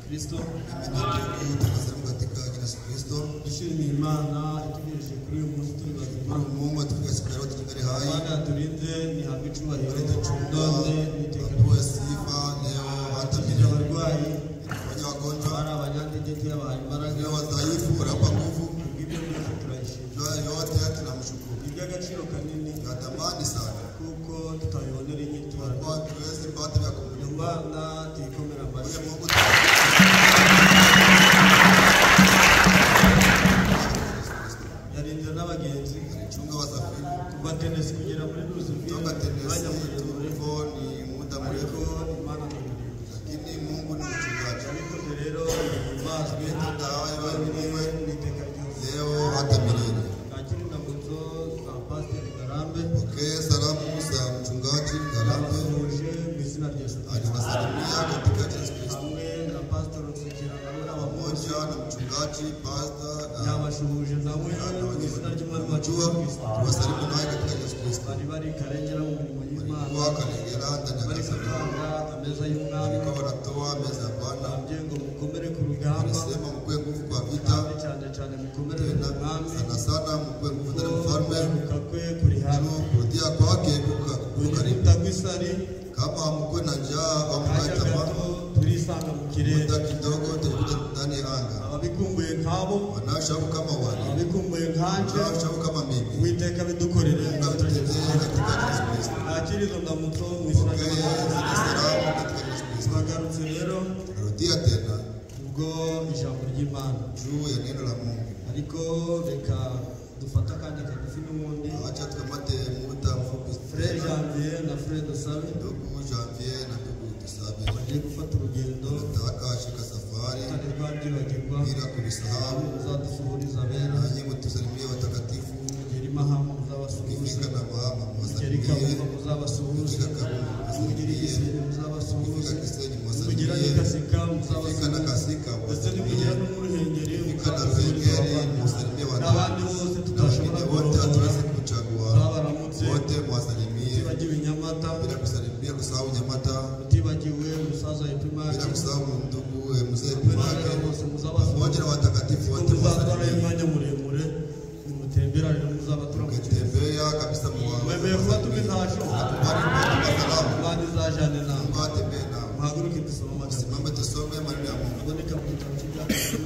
Kristo. Dushimira Imana itugejeje kuri uyu munsi turi bazima. Imana yaturinze ntihabwe icyubahiro none n'iteka ryose. Atakije abarwayi, bari abanyantege yabahaye imbaraga, kubw'ibyo byose turayishimira. Iby'agaciro kanini kuko tutabibonera inyito. Imana tuyikomera amashyi. Yarinze n'abagenzi kuva Tenesi kugera muri Ruzuvira bajya muremure, ariko Imana ariko rero bazwi niwe n'iteka ryose. Kakiri ndamutso za Pasiteri Ngarambe, ndabasuhuje mu izina rya Yesu Kristo, hamwe na Pasiteri Nsikira nawe n'abamoja yabashuhuje nawe mu izina ry'Umwami wacu Yesu Kristo. Bari bari karengera mu mirimo y'Imana, bari gutanga ameza y'umwami, nabyo ngo mukomere ku rugamba, cyane cyane mukomere ku mwami, kuruka kwe kuri hano, kuruta kw'isari, akanya gato turisanga mu kirere. Ababikumbuye nk'abo, ababikumbuye nkanje, Uwiteka bidukorere. Nakirizo ndamutso mu izina ry'Imana. Twagarutse rero ubwo ijambo ry'Imana, ariko reka dufata akanya kagufi n'ubundi. Frere Janvier na Frere Dusabe bagiye gufata urugendo kandi rwabyibagirwa. Muzadusuhuriza abera, mugeri Mahama muzabasuhuza, mugeri Kabumba muzabasuhuza, mugeri Gisenyi muzabasuhuza, mugera Nyakasika muzabasuhuza, ndetse nimugera no mu Ruhengeri muzabasuhuza n'abandi bose tutashobora kurondora. Muzabaramutse, mutibagiwe i Nyamata, mutibagiwe umusaza Epimaki, muzatwara umwanya muremure, nimutembera rero muzabatura mu mwemeye kuba tumi ntacu. Imana izajane nawe. Muhaguruke dusome amagambo aboneka mu gitabo cy'Ibyakozwe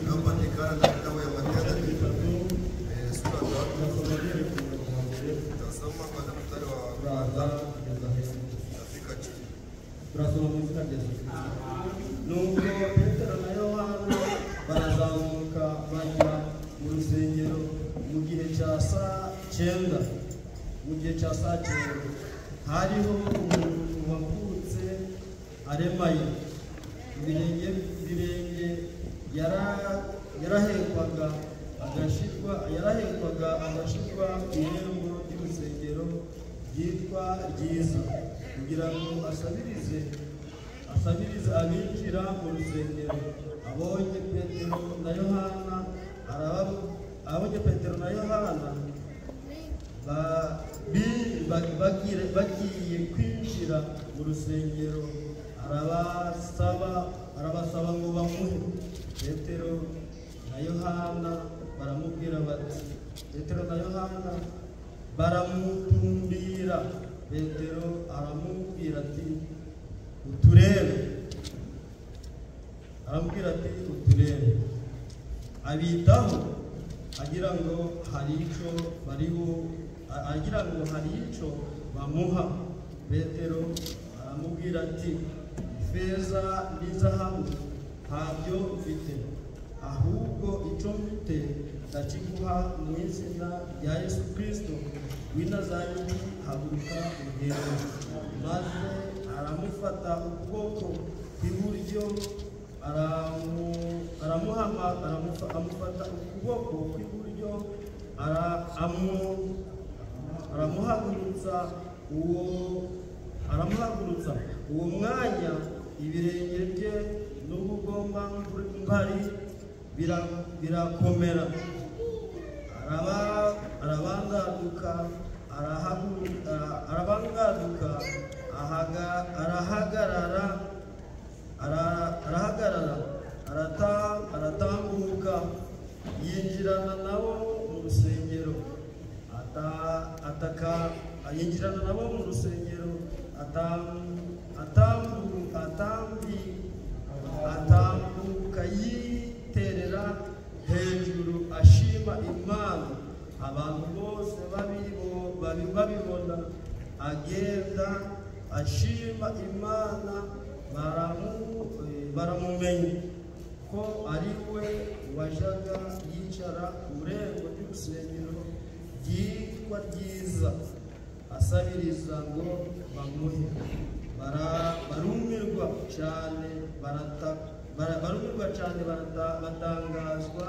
turasoma mu izina rya Yesu Kristo. Nuko Petero na Yohana barazamuka bajya mu rusengero mu gihe cya saa cyenda. Hariho umuntu wavutse aremaye, ibirenge yarahekwaga agashirwa irembo ry'urusengero ryitwa Ryiza, kugira ngo asabirize abinjira mu rusengero. Abonye Petero na Yohana bagiye kwinjira mu rusengero, arabasaba ngo bamuhe. Petero na Yohana baramutumbira. Petero aramubwira ati uturebe. Abitaho agira ngo hari icyo bamuha. Petero aramubwira ati ifeza n'izahabu ntabyo mfite, ahubwo icyo mfite ndakiguha mu izina rya Yesu Kristo w'i Nazareti, haguruka ugende. Maze aramufata ukuboko kw'iburyo, aramuhagurutsa. Uwo mwanya ibirenge bye n'ubugombambari birakomera. Arabangaduka arahagarara aratambuka yinjirana nabo mu rusengero yinjirana nabo mu rusengero atambuka yiterera hejuru ashima Imana. Abantu bose babibona agenda ashima Imana, baramumenye ko ari we wajaga yicara ku irembo ry'urusengero ryitwa Ryiza asabiriza ngo bamuhe. Barumirwa cyane batangazwa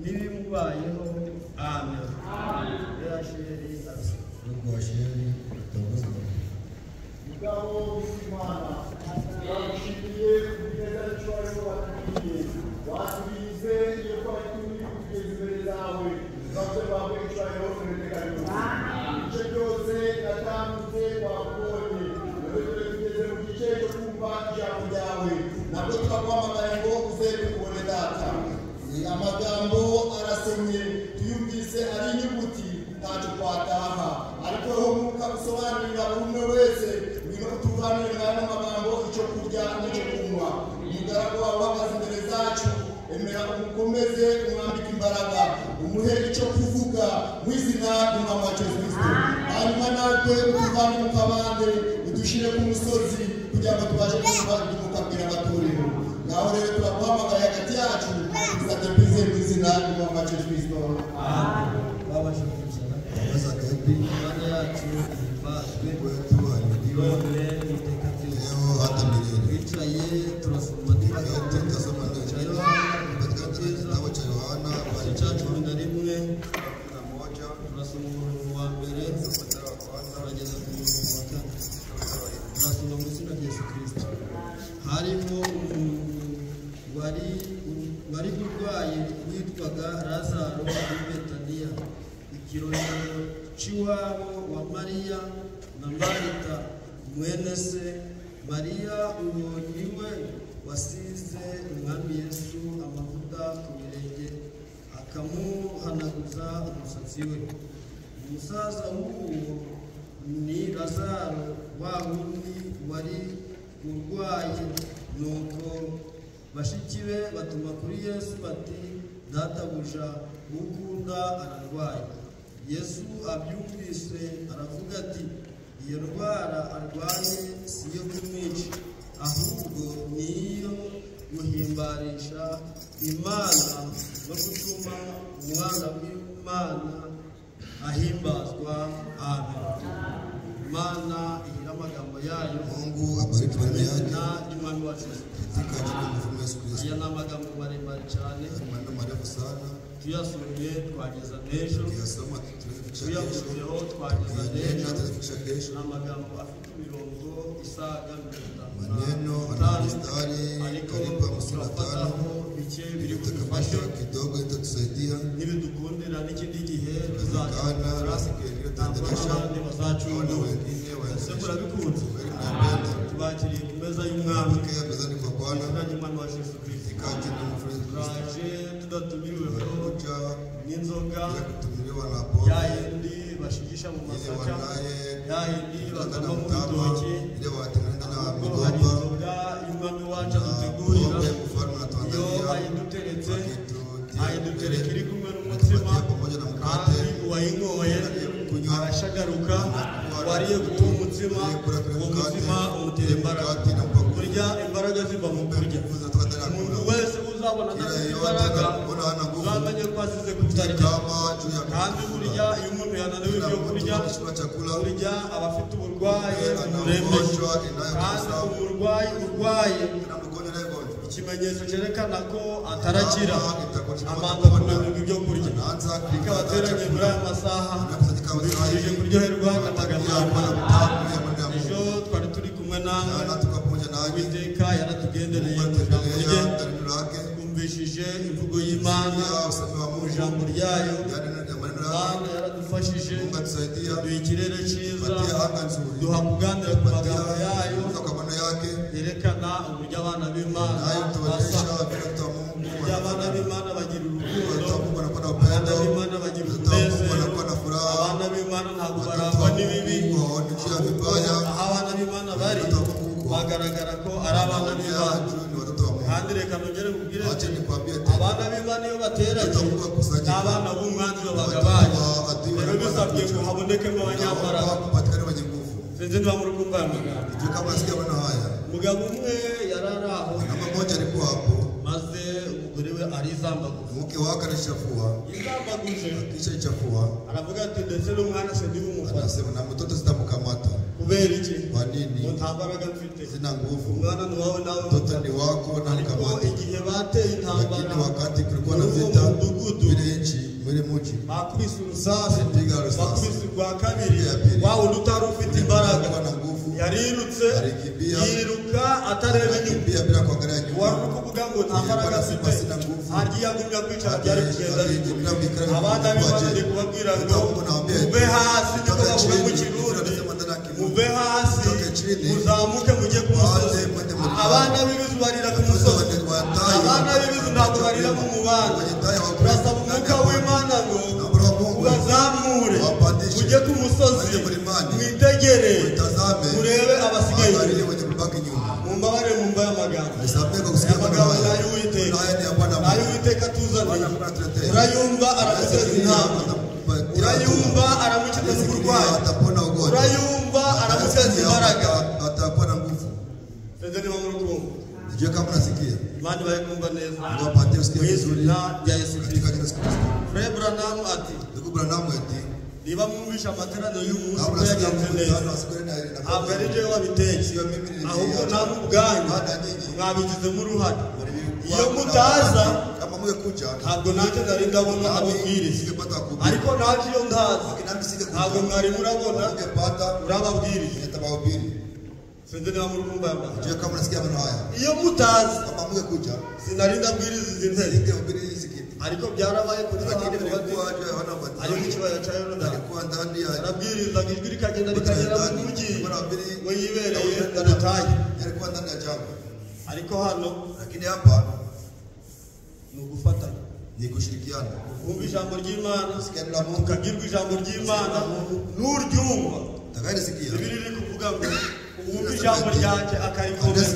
n'ibimubayeho. Amen. Asheri asa nubwo asheri atavuze mugabo w'Imana yashimiye kugeza cyose watubwiye watubize iyo twaturi kugeza imbere zawe baze bawe cyane kurekana icyo cyose natambutse wakubonye rero tugeze mu gice cyo kumva ijambo ryawe nabwo twakwamagana ngo uze kubone data. Amagambo arasemye tuyumvise ari inyuguti ntacyo twataha, ariko aho mwuka usobanurira buri umwe wese ngwino utuvanire aya magambo icyo kurya n'icyo kunywa. Umugaragu wawe uhagaze imbere zacu, emera umukomeze umwambike imbaraga, umuhe icyo kuvuga mu izina ry'umwami wacu Yesu Kristo. Hanyuma natwe utuvane mu kabande udushyire ku musozi kugira ngo tubashe kumva ibyo mukabwira amatorero. Naho rero turaguhamagaye hagati yacu tuzajya twizeye mu izina ry'umwami wacu Yesu Kristo. babasha kwicara abaza kandi Imana yacu ihimbazwe tubaniriwe none n'iteka ryose. yeho hatamirire Twicaye turasoma tutasoma neza katika kitabu cha Yohana cya 11 na moja turasoma umurongo wa mbere mstari wa kwanza turageza ku murongo wa kane. Turasoma mu izina rya Yesu Kristo. Harimo wari urwaye witwaga Lazaro w'i Betaniya, ikirorero cy'iwabo wa Mariya na Marita mwene se. Mariya uwo ni we wasize umwami Yesu amavuta ku birenge akamuhanaguza umusatsi we. Umusaza w'uwo ni Lazaro wa wundi wari urwaye. Nuko bashiki be batuma kuri Yesu bati, databuja ukunda ararwaye. Yesu abyumvise aravuga ati, iyo ndwara arwaye si iyo kumwica, ahubwo ni iyo guhimbarisha Imana no gutuma umwana w'Imana ahimbazwa. Amen. Imana ihira amagambo yayo. Mungu abariki maneno yake Na imani wacu katika jina la Mfalme Yesu Kristo. aya ni amagambo maremare cyane Maneno marefu sana tuyasomye twageza n'ejo, tuyasoma tulifikisha kesho tuyavuzeho twageza n'ejo. tulifikisha kesho. Ni amagambo afite imirongo isaga Maneno ana mistari karibu 55 turafataho bike biri budufashe tutapata kidogo itatusaidia n'ibidukundira n'ikindi gihe kana tuzakora siku ile ntabwo tutaendelesha n'abandi bazacunga. wengine Ese murabikunze? napenda Tubakiriye ku meza y'umwami kaya mezani kwa Bwana izina ry'Imana wa Yesu Kristo. kaje na mfredo Turaje tudatumiriweho kuja n'inzoga ya kutumiliwa na pombe ya yindi bashigisha mu ile masaka, wanaye ya yindi kutana bakava mu mtama bitoki. ile watengeneza na Ubwo hari migomba inzoga y'umwami wacu adutegurira, pombe mfalme iyo anatuandalia ayiduteretse akitutia ayidutereka iri kumwe n'umutsima, pamoja na mkate kandi uwayinyoye arashagaruka. Wariye kutuha umutsima, uwo mutsima umutera imbaraga. Kurya imbaraga ziva mu kurya. Umuntu wese uzabona adafite imbaraga uzamenye ko asize kutarya. Kandi burya iyo umuntu yananiwe ibyo kurya, burya aba afite uburwayi bumurembeje. Kandi umurwayi urwaye ikimenyetso cyerekana ko atarakira amanza kunanirwa ibyo kurya. Bikaba ateranye muri aya masaha bifurije kuryoherwa n'amagambo y'Imana. Ejo twari turi kumwe namwe, Uwiteka yaratugendereye mu ijambo rye, twumvishije imvugo y'Imana mu ijambo ryayo. Imana yaradufashije, duha ikirere cyiza, duha kuganira ku magambo yayo yerekana uburyo abana b'Imana basa. abana b'Imana iyo bateranye n'abana b'umwanzi babagabaye rero bisabye ngo habonekemo abanyambaraga sinzi niba muri kumva umugabo umwe yarari aho maze umugore we arizambaguza yizambaguje aravuga ati ndetse n'umwana se ndi bumufata kubera iki ngo nta mbaraga mfite umwana ni wawe nawe ariko igihe bateye intambara muri muji bakubise urusasi bakubise urwa kabiri wawe utari ufite imbaraga yarirutse yiruka atareba inyuma wari kuvuga ngo nta mbaraga afite harya yagumya kwicara byari kugenda abana b'Imana kubabwira ngo muve hasi niko bavuga mu Kirundi muve hasi muzamuke mujye ku musozi abana b'ibizu barira ku musozi abana b'ibizu ntabwo barira mu mubanda turasaba umwuka w'Imana ngo ubazamure mujye ku musozi mwitegere murebe abasigaye mumbabare mumva y'amagambo nayo Uwiteka tuzaniye urayumva aramuteza intama urayumva aramukiza n'uburwayi urayumva aramuteza imbaraga sinzi niba muri kumva Sijui kama nasikia. Imani wae kumva neza. Ngapate usikie vizuri. Na ya Yesu katika jina la Yesu Kristo. Frère Branham ati. Ndugu Branham ati. Niba mwumvisha amaterano y'umunsi ko yagenze neza. Abarije wabiteye. Ahubwo namwe ubwanyu mwabigizemo uruhare. Iyo mutaza kama mwe kuja ntabwo nanjye nari ndabona ababwiriza. Ariko nanjye iyo ndaza ntabwo mwari murabona urababwiriza. Nitabahubiri. Sinzi niba muri kumva yamba. Je kama nasikia maneno haya. Iyo mutaza kama mwe kuja sinari ndabwiriza izintezi. Ningehubiri hizi kitu. Ariko byarabaye kuri lakini nilikuwa hana bati. Ari mu kibaya cya Yorodani. Nilikuwa ndani ya arabwiriza ijwi rikagenda rikagera mu mujyi. We yibereye Galatayi. Nilikuwa ndani ya jambo. Ariko hano lakini hapa ni ugufatanya. Ni kushirikiana. Kumva ijambo ry'Imana. Sikiana Mungu. Ukagirwa ijambo ry'Imana. Nuryumva. Takayisikia. Bibiri iri kuvuga ngo umva ijambo ryanjye akarikomeza.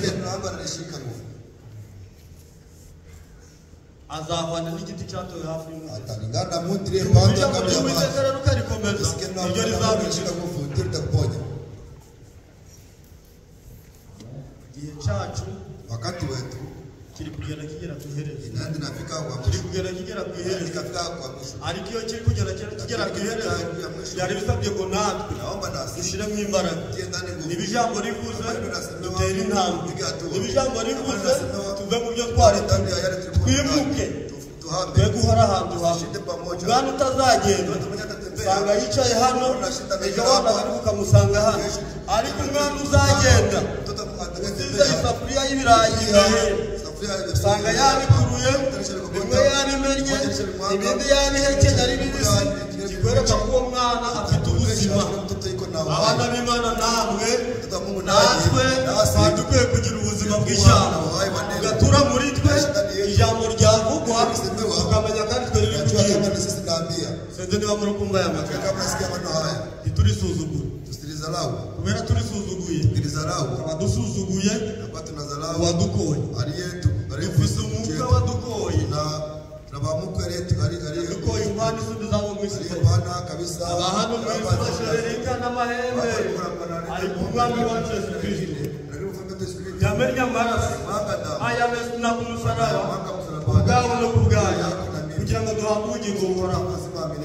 Azahwana n'igiti cyatowe hafi y'umugezi. Atalingana mutire panda kabla ya maji. Ukarikomeza. Iryo rizabishika kufutir takuponya. Igihe cyacu wakati wetu kiri kugenda kigera ku iherezo. Nandi nafika kwa mwisho. Kiri kugenda kigera ku iherezo. Kafika kwa mwisho. Ariko iyo kiri kugenda kigera ku iherezo byari bisabye ngo natwe naomba nasi dushiremo imbaraga. Tiendane nguvu. Nibijambo rivuze dutere intambwe. Nibijambo rivuze tuve mu byo twari twimuke. Tuhambe guhora ahantu hamwe. Mwana utazagenda usanga yicaye hano ejo wabagana ukamusanga hano. Ariko umwana uzagenda uzize isafuriya y'ibirayi imbere usanga yabikuruye bimwe yabimenye ibindi yabihekenya ari bibisi kikwereka ko uwo mwana afite ubuzima. Abana b'Imana namwe natwe dukwiye kugira ubuzima bw'ijambo ugatura muri twe ijambo ryavugwa ukamenya kandi twe riri kugenda. Sinzi niba muri kumva aya magambo ntiturisuzugure kubera turisuzuguye abadusuzuguye uwadukoye dufise umwuka wadukoye dukoye impano isundi zabo mu isi abahano mu isi basherereka n'amahembe ariko umwami wacu Yesu Kristo yamenye amaraso ayamesuna ku musaraba ubwawe no ku bwayo kugira ngo duhabwe ubugingo buhoraho.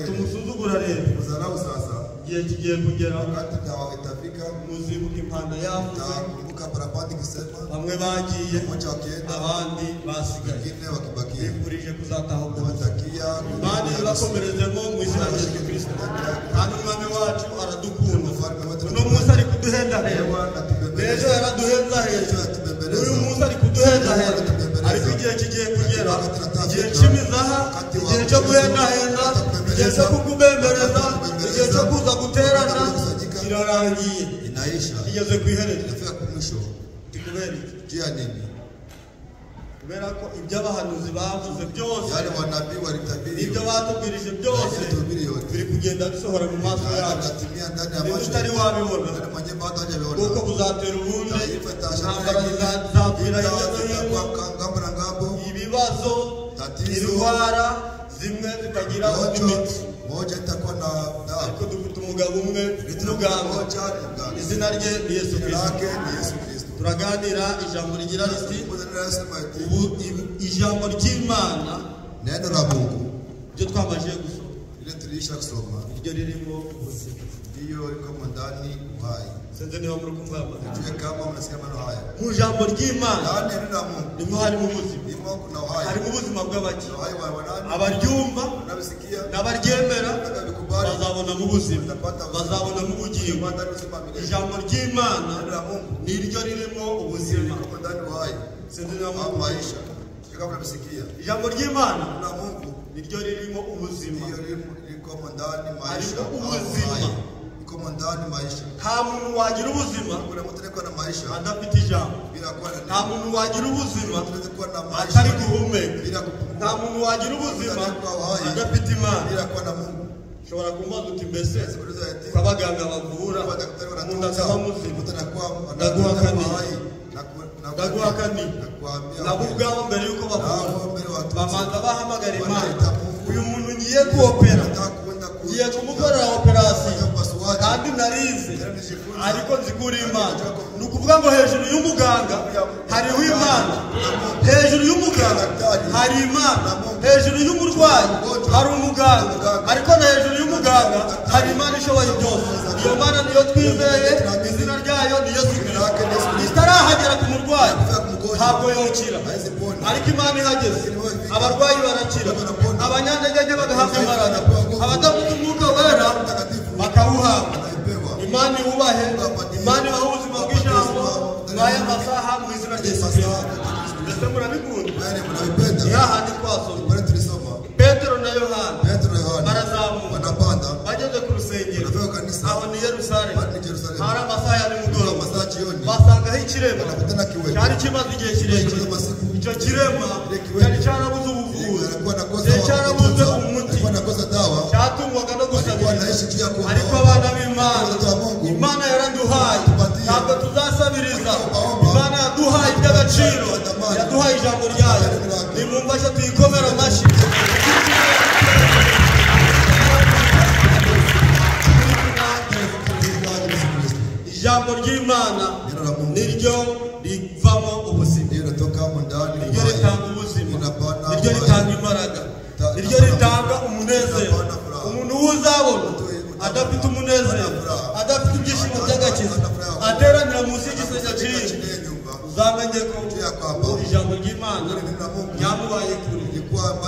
Tumusuzugura rero igihe kigiye kugera muzibuka impanda yavuze bamwe bagiye abandi basigaye bifurije kuzataha Imana ibakomerezemo mu izina rya Yesu Kristo. Kandi umwami wacu aradukunda uno munsi ari kuduhendahenda ejo yaraduhendahenda uyu munsi ari kuduhendahenda ariko igihe kigiye kugera igihe cy'imizaha igihe cyo guhendahenda igihe cyo kukubembereza igihe cyo kuza guterana kirarangiye kigeze ku iherezo. Kubera iki? Kubera ko ibyo abahanuzi bavuze byose ibyo batubwirije byose biri kugenda bisohora mu maso yacu utari wabibona kuko buzatera ubundi intambara zizapfira hirya no hino ibibazo indwara zimwe zitagira imiti. Moja itakuwa na dawa. Ariko dufite umugabo umwe w'umuganga, izina rye ni Yesu Kristo. Turaganira ijambo rigira riti ubu ijambo ry'Imana, neno la Mungu ryo twamaje gusoma, ile tulisha kusoma, ryo ririmo ubuzima, ndio liko ndani uhai. Sinzi niba muri kumva Tujue kama mnasikia maneno haya. Mu jambo ry'Imana Neno la Mungu nimwo hari mu buzima, ndimo kuna uhai. hari mu buzima bw'abaki, Uhai wa wanani, abaryumva nabisikia, n'abaryemera bazabona mu buzima, bazabona mu bugingo. Ijambo ry'Imana ni ryo ririmo ubuzima, ndani uhai. sinzi niba Maisha kama mnasikia, ijambo ry'Imana na Mungu ni ryo ririmo ubuzima, liko ndani maisha. Ubuzima iko ndani maisha. Nta muntu wagira ubuzima Kuna mtu alikuwa na maisha adafite ijambo, bila kuwa na nta muntu wagira ubuzima alikuwa na maisha atari guhumeka, bila kupumua, nta muntu wagira ubuzima adafite Imana. bila kuwa na Mungu. Ushobora kumbaza uti mbese ko abaganga bavura umuntu akaba muzima, ndaguhakani nabo ubwabo mbere yuko bavura bamanza bahamagara Imana, uyu muntu ngiye kuopera, ngiye kumukorera operasiyo kandi narize ariko nzigura Imana. Ni ukuvuga ngo hejuru y'umuganga hariho Imana, hejuru y'umuganga hari Imana, hejuru y'umurwayi hari umuganga, ariko na hejuru y'umuganga hari Imana ishoboye byose. Iyo Mana niyo twizeye, izina ryayo ni Yesu Kristo. Itarahagera ku murwayi ntabwo yokira, ariko Imana ihageze abarwayi barakira, abanyantege bagahabwa imbaraga, abadafite umwuka wera bakawuhabwa. Imana iwubahe, Imana ibahe ubuzima bw'ijambo mwaya masaha mu izina rya Yesu Kristo. Mbese murabikunda? Ihahandi twasoma Petero na Yohana barazamuka bageze ku rusengero, aho ni Yerusalemu, hari amasaha ya nimugoroba, basangaho ikirema cyari kimaze igihe kirekire. Icyo kirema cyari cyarabuze ubuvuzi, cyari cyarabuze umuti, cyatungwaga no gusabiriza. Ariko abana b'Imana, Imana yaraduhaye, ntabwo tuzasabiriza. Imana yaduhaye iby'agaciro, yaduhaye ijambo ryayo. Nimumfashe tuyikomere amashyi. Ijambo ry'Imana niryo rivamo ubuzima, niryo ritanga ubuzima, niryo ritanga imbaraga, niryo ritanga umunezero. Umuntu uzabona adafite umunezero, adafite ibyishimo by'agakiza, ateranira munsi y'igisenge cy'iyi, uzamenye ko ijambo ry'Imana ryamubaye kure.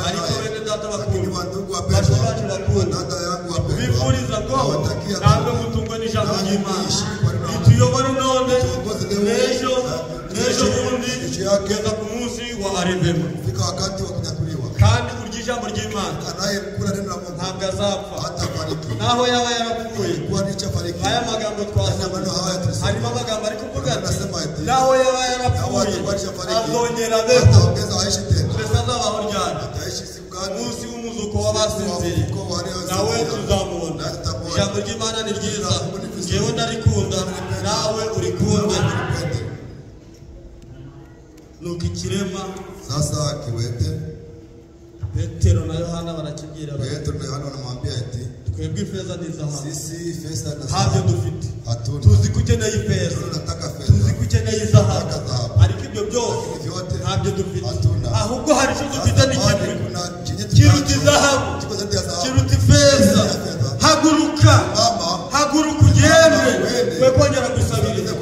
Ariko bene data bakundwa, bacu bacu bakundwa, bifuriza ko ntabwo mutungwa n'ijambo ry'Imana, rituyobora none n'ejo bundi kugeza ku munsi wa arevema. Kandi urya ijambo ry'Imana ntabwo azapfa, naho yaba yarapfuye. Aya magambo twasoma harimo amagambo ari kuvuga ati naho yaba yarapfuye azongera abeho. Mbese azabaho ryari? Umunsi w'umuzuko w'abasinziriye nawe tuzamubona. Ijambo ry'Imana ni ryiza, ngewe ndarikunda, nawe urikunde. Nuko ikirema sasa kiwete Petero na Yohana barakibwira, Petero na Yohana wanamwambia ati twebwe ifeza n'izahabu sisi feza na ntabyo dufite, hatuna, tuzi ko ukeneye ifeza, tunataka feza, tuzi ko ukeneye izahabu, ariko ibyo byose ntabyo dufite, ahubwo hari icyo dufite n'ikimwe kiruta izahabu, kiruta ifeza. Haguruka, haguruka ugende, we kongera gusabiriza.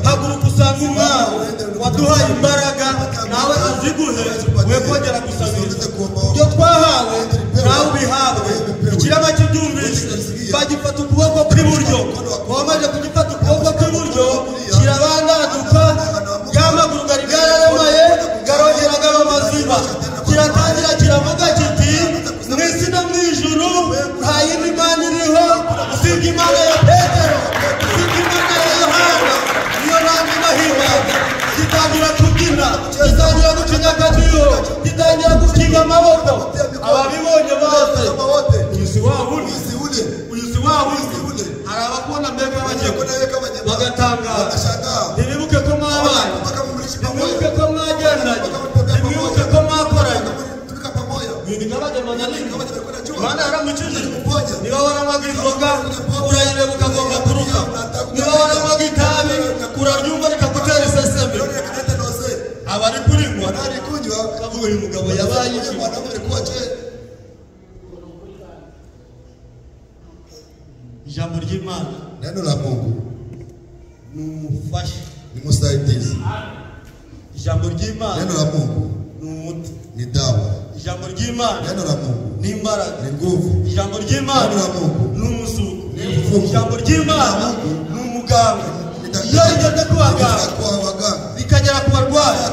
Haguruka usanga Umwami waduhaye imbaraga, nawe aziguhe, we kongera gusabiriza. Ibyo twahawe nawe ubihabwe. Ikirema kibyumvise bagifata ukuboko kw'iburyo, wamaze kugifata ukuboko kw'iburyo kirabandaduka, bwamaguru Nikabaje manyalinga maana aramuchije niba waramwagizoga urayireba ukagomba kuruka niba waramwagitabi uraryumva rikagutera iseseme abari kuringwa kavuga uyu mugabo yabaye iki ijambo ry'Imana neno la Mungu numufashe ni msaidizi ijambo ry'Imana neno la Mungu numuti ni dawa ijambo ry'Imana neno la Mungu ni imbaraga ni nguvu ijambo ry'Imana neno la Mungu ni umusuko ni ijambo ry'Imana ni umuganga iyo rigeze ku baganga bikagera ku barwayi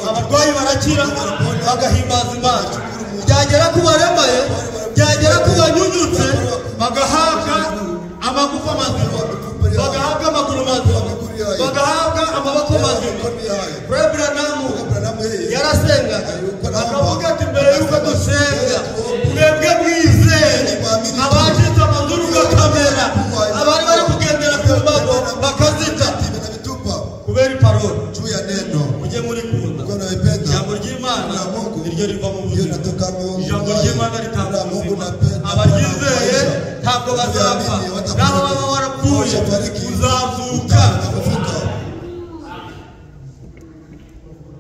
abarwayi barakira bagahimbaza Imana byagera ku baremaye byagera ku banyunyutse bagahabwa amagufa mazima bagahabwa amaguru mazima bagahabwa amaboko mazima Abrahamu yarasengaga akavuga ati mbere yuko dusenga mwebwe mwizeye abashitse amazuru gakamera abari bari kugendera ku mbago bakazita kubera parole juu ya neno mujye muri kunda uko naipenda ijambo ry'Imana niryo riva mu buzima Mungu ijambo ry'Imana ritanga ubuzima abaryizeye ntabwo bazapfa naho baba warapfuye uzazuka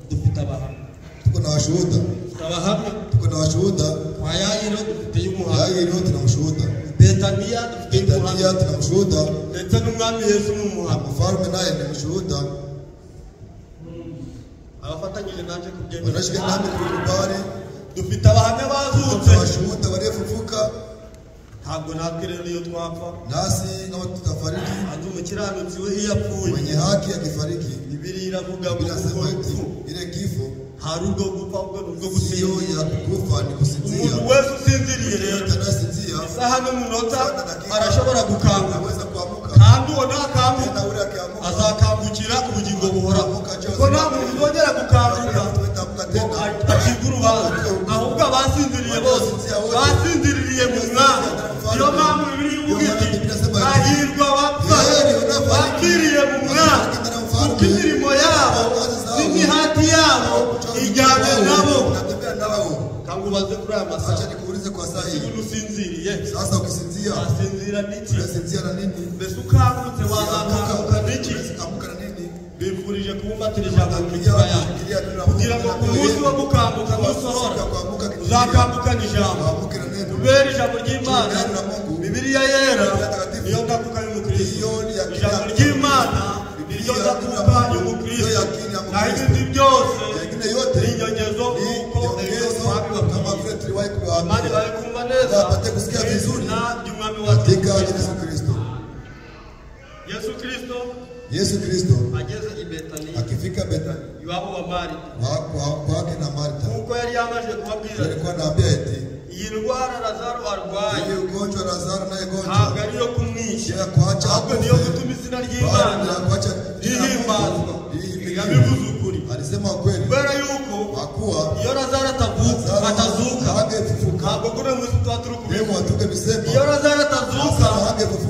dufite abahamya tuko na washuhuda abahamya tuko na washuhuda kwa Yayiro dufite y'umuhamya Yayiro tunamshuhuda Betania dufite Betania tunamshuhuda ndetse n'umwami Yesu n'umuhamya mfalme naye ni mshuhuda abafatanyije nanje kubyemera wanashika nami kurubari dufite abahamya bazutse washuhuda barefufuka ntabwo natwe rero iyo twapfa nasi kama tutafariki andi umukiranutsi we iyo apfuye mwenye haki akifariki Bibiliya iravuga ngo inasema ati ile kifo hari ubwo gupfa ubwo sio gusinzira ya kufa ni kusinzia umuntu wese usinziriye rero tanasinzia isaha n'umunota arashobora gukanga anaweza kuamuka kandi uwo ntakambuka na ule akiamuka azakangukira ubugingo buhoraho kuko nta muntu uzongera gukanguka acibwa urubanza ahubwo abasinziriye bose basinziririye mu mwami niyo mpamvu Bibiliya ivuga iti hahirwa abapfa bapfiriye mu mwami kuko imirimo yabo n'imihati yabo ijyanye nabo kandi ubaze kuri aya masaha acha nikuulize kwa saa hii usinziriye sasa ukisinzia wasinzira n'iki unasinzia na nini mbese ukangutse wazakanguka n'iki ukamuka na nini bifurije kubumbatira ijambo mu mitima yawe kugira ngo ku munsi wo gukanguka nusohora uzakambukana ijambo kubera ijambo ry'Imana Bibiliya yera niyo ndakuka y'umukristo ijambo ry'Imana niyo ndakuka y'umukristo naho ibindi byose ni inyongezo kuko kama vile tuliwahi kuwaambia Imana bayikumva neza wapate kusikia vizuri ry'umwami wacu katika Yesu Kristo Yesu Kristo ageze i Betania akifika Betania iwabo wa Marita kwake na Marta kuko yari yamaze kubabwira alikuwa anaambia eti iyi ndwara Lazaro arwaye ile ugonjwa Lazaro naye gonjwa ntabwo ariyo kumwisha ya kuacha ahubwo niyo gutuma izina ry'Imana kuacha rihimbazwa yabivuze ukuri alisema ukweli kubera yuko hakuwa iyo Lazaro atazuka ntabwo kuri mwese tuba turi kubivuga watuge bisema iyo Lazaro atazuka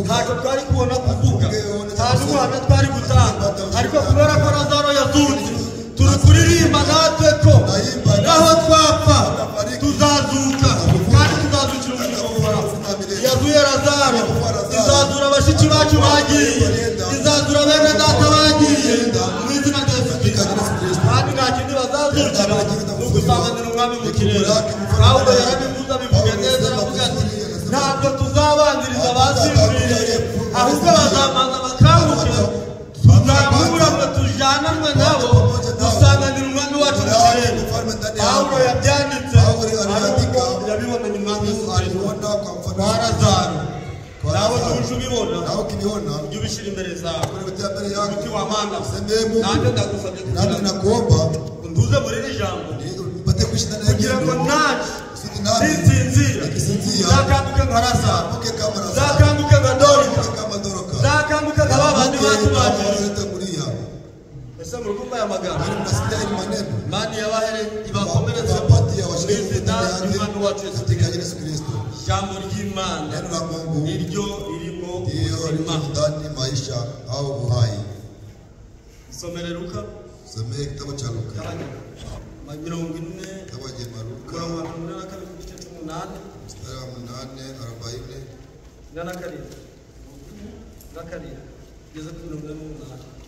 ntacyo twari kubona kuvuga nta n'ubuhamya twari gutanga ariko kubera ko Lazaro yazutse turi kuririmba natwe ko naho twapfa tuzazuka kandi tuzazukira umurimo uhoraho yazuye Lazaro izazura abashiki bacu bagiye izazura bene data bagiye mu izina rya Yesu Kristo kandi nta kindi bazazukira ni ugusanganira umwami mu kirere Pawulo yarabivuze abivuga neza aravuga ati ntabwo tuzabanziriza abasinziriye ahubwo bazamanza bakanguke tuzamura ngo tujananwe nabo dusanganira umwami wacu mu kirere Pawulo yabyanditse ariko yabibonanye umwami aliona kwa mfano wa Lazaro nawe tuje ubibona nawe ukibona ujye ubishyira imbere zawe kuletea mbele yako umuti wa mana semee Mungu nanjye ndagusabye nami kugira ngo nakuomba nduze muri iri jambo nipate kuishi ndani ya kugira ngo neno nanjye sisi nami ninsinzira nikisinzia zakanguke nka Lazaro mke kama Lazaro zakanguke nka Dorika kama Dorika zakanguke nka babandi bacu bacu kulia ese mu rukumva ya magambo mnasikia hili maneno Imana yabahere ibakomereze wapatia mu washiriki izina ry'umwami wacu Yesu katika Kristo Yesu Kristo ijambo ry'Imana neno la Mungu niryo ririmo ndiyo ubuzima ndani maisha au uhai isomere Luka semee kitabu cha Luka mirongo ine kitabu cha Luka mirongo ine na kabiri Gana karindwi na karindwi kugeza kuri 48.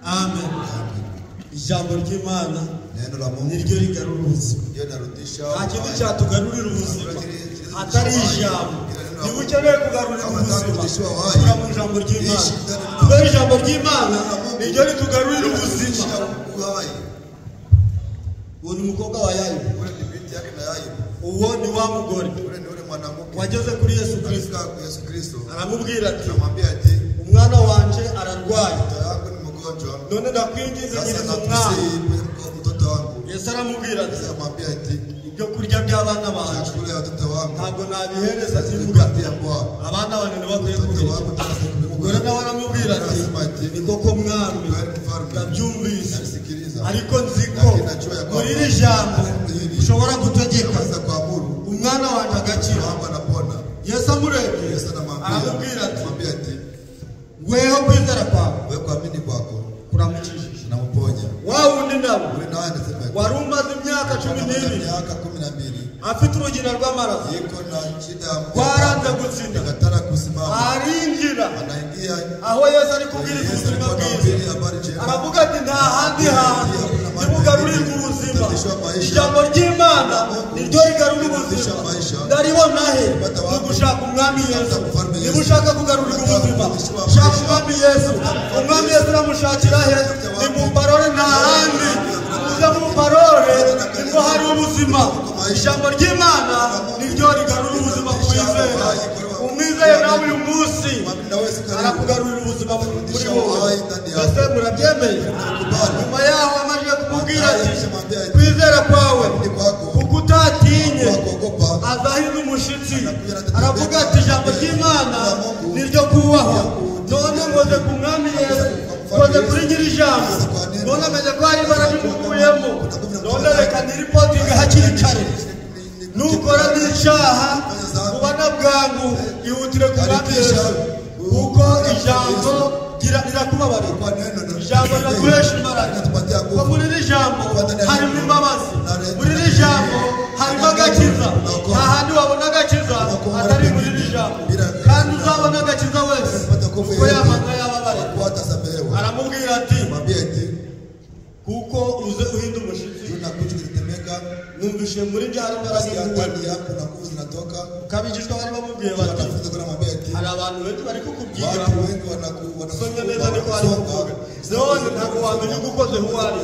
Amen. Ijambo ry'Imana niryo rigarura ubuzima. Nta kindi cyatugarurira ubuzima atari ijambo. Niba ukeneye kugarurira ubuzima ura mu ijambo ry'Imana. Kubera ijambo ry'Imana niryo ritugarurira ubuzima. Uwo ni umukobwa wa Yayibu. Uwo ni wa mugore wageze kuri Yesu Kristo. Aramubwira ati umwana wanje ararwaye, none ndakwingiza nyiriza umwana. Yesu aramubwira ati ibyo kurya by'abana banje ntabwo nabihereza imbwa, abana banene bakwiye kubirya. Umugore nawe aramubwira ati ni koko mwami ndabyumvise, ariko nzi ko muri iri jambo ushobora gutegeka umwana wanjye agakira. Yesu amurebye aramubwira ati weho kwizera kwawe kuramukijije wa wundi nawe wari umaze imyaka 12 afite urugina rw'amaraso rwaranze gutsinda, arinjira aho Yesu ari kubwiriza ubuzima bwiza. Aravuga ati nta handi hantu ntibugarurirwa ubuzima, ijambo ry'Imana niryo rigarura ubuzima. Ndaribona he mu gushaka umwami Yesu. Niba ushaka kugarurirwa ubuzima shaka umwami Yesu. Umwami Yesu uramushakira he? Ni mu parole, nta handi. Uza mu parole nibwo hari ubuzima. Ijambo ry'Imana niryo rigarura ubuzima ku bizera. Umwizeye nawe uyu munsi arakugarurira ubuzima muri wowe. Mbese murabyemeye? Nyuma yaho amaze kumubwira ati kwizera kwawe kuko utatinye azahinda umushyitsi. Aravuga ati ijambo ry'Imana niryo kubahwa. None ngoze ku mwami Yesu, ngoze kuri nyiri ijambo, none amenye ko hari imbaraga imukuyemo. None reka niripotinge hakiri kare. Nukora n'icyaha ubana bwangu ihutire ku mwami Yesu, kuko ijambo rirakubabarira. Ijambo riraguhesha imbaraga. Kuko muri iri jambo harimo imbabazi, muri iri jambo harimo agakiza. Nta handi wabona agakiza atari muri iri jambo, kandi uzabona agakiza wese kuko yamaze yababarira. Aramubwira ati kuko uze uhinda umushyitsi, numvise muri bya imbaraga kabigishwa bari bamubwiye bati hari abantu benshi bari kukubwira usomye neza niko bari kuvuga, none ntabwo wamenya uko ukoze uwo ari.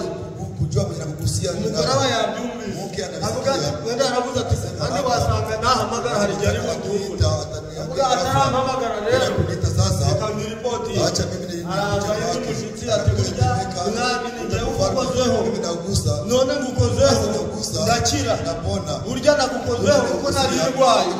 Umugore aba yabyumvise avuga ati wenda aravuze ati kandi wasanga nahamagara hari igihe ari butumvura. Avuga atarampamagara rero reka niripoti araza yindi umushyitsi ati burya mwami ni njyewe ukozeho, none ngukozeho ndakira. Burya nagukozeho kuko nari ndwaye,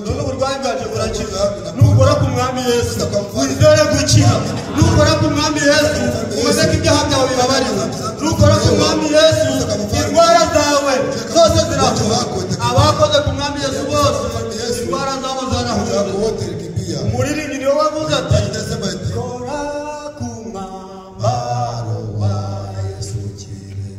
none uburwayi bwanjye burakiza. Nukora ku mwami Yesu wizere gukira. Nukora ku mwami Yesu umenye ko ibyaha byawe bibabarira. Nukora ku mwami Yesu indwara zawe zose zirakira. Abakoze ku mwami Yesu bose indwara zabo zarahura. Umuririmbyi niwe wavuze ati kora ku mwambaro wa Yesu ukire,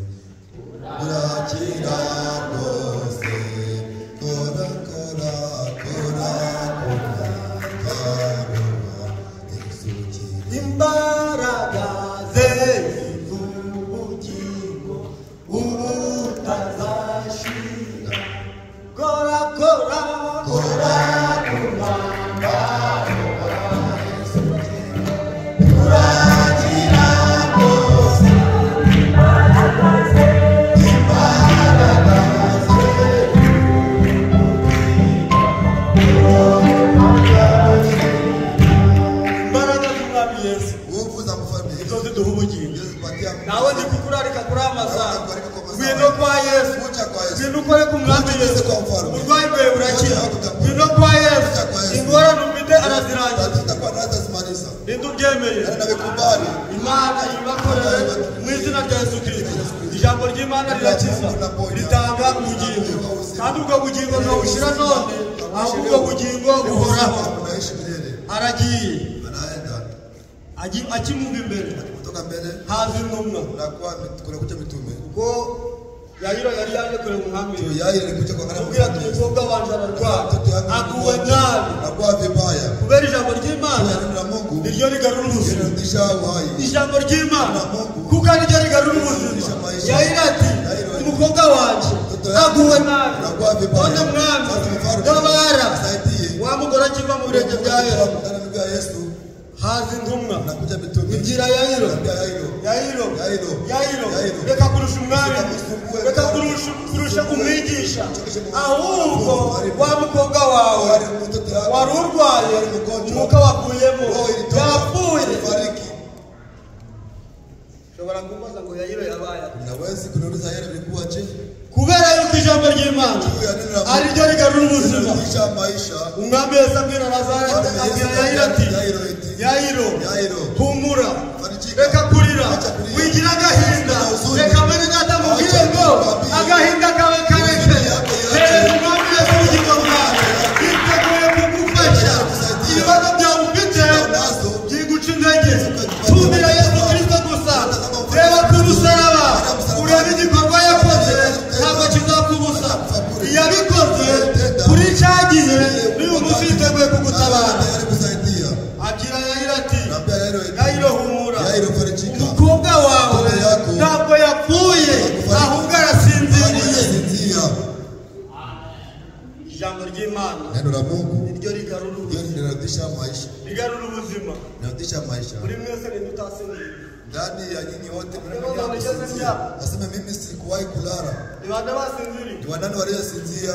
nizo ziduha ubugingo zipatia nawe ndi kukurarika kuri amasaha ngwino kwa Yesu ngwino ukore ku mwami Yesu uburwayi bwawe burakira ngwino kwa Yesu ingorane ufite arazirangiza ninde ubyemeye Imana ibakorere mu izina rya Yesu Kristo ijambo ry'Imana rirakiza ritanga ubugingo kandi ubwo bugingo ntibushyira none ahubwo ubwo bugingo buhoraho aragiye akimuva imbere haza intumwa ubwo Yayiro yari yaje kureba umwami kubwira ati umukobwa wanje ararwara aguwe nabi kubera ijambo ry'Imana niryo rigarura ubuzima ijambo ry'Imana kuko ariryo rigarura ubuzima Yayiro ati umukobwa wanje aguwe nabi none mwami ndabara wa mugore akiva mu birenge bya Yesu haza intumwa igira Yayiro reka kurusha umwami reka kurusha umwigisha ahubwo wa mukobwa wawe wari urwaye umwuka wavuyemo yapfuye shobora kumbaza ngo Yayiro yabaye kubera yuko ijambo ry'Imana ariryo rigarura ubuzima umwami Yesu abwira Lazaro agira Yayiro ati Yayiro humura reka kurira wigira agahinda reka mbere data mubwire ngo agahinda kawe karekeye umwami Yesu ubugingo bwawe yiteguye kugufasha ibibazo byawe ufite byiguca intege tumira Yesu Kristo gusa reba ku musaraba urebe igikorwa yakoze ntabwo kizakubusa iyabikoze kuri cya gihe niba umunsi yiteguye kugutabara agira Yayiro ati Yayiro humura umukobwa wawe ntabwo yapfuye ahubwo arasinziriye ijambo ry'Imana niryo rigarura ubuzima buri mwese ntidutasinzira ndani ya nyinyi wote mnasinzia nasema mimi sikuwahi kulala ni wanda basinziri ni wanani waliosinzia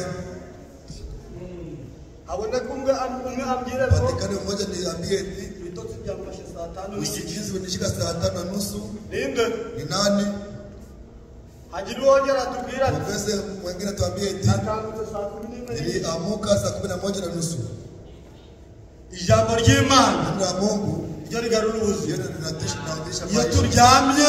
abone kumbe ambire patikane mmoja niambie bitotsi byamfashe saa 5 usikizi unishika saa 5:30 ninde ni nani hajiri wongera tubwira pesa mwingine tuambie eti akangutse saa 11 niliamuka saa 11:30 ijambo ry'Imana na Mungu ryo rigarura ubuzima linatisha iyo turyamye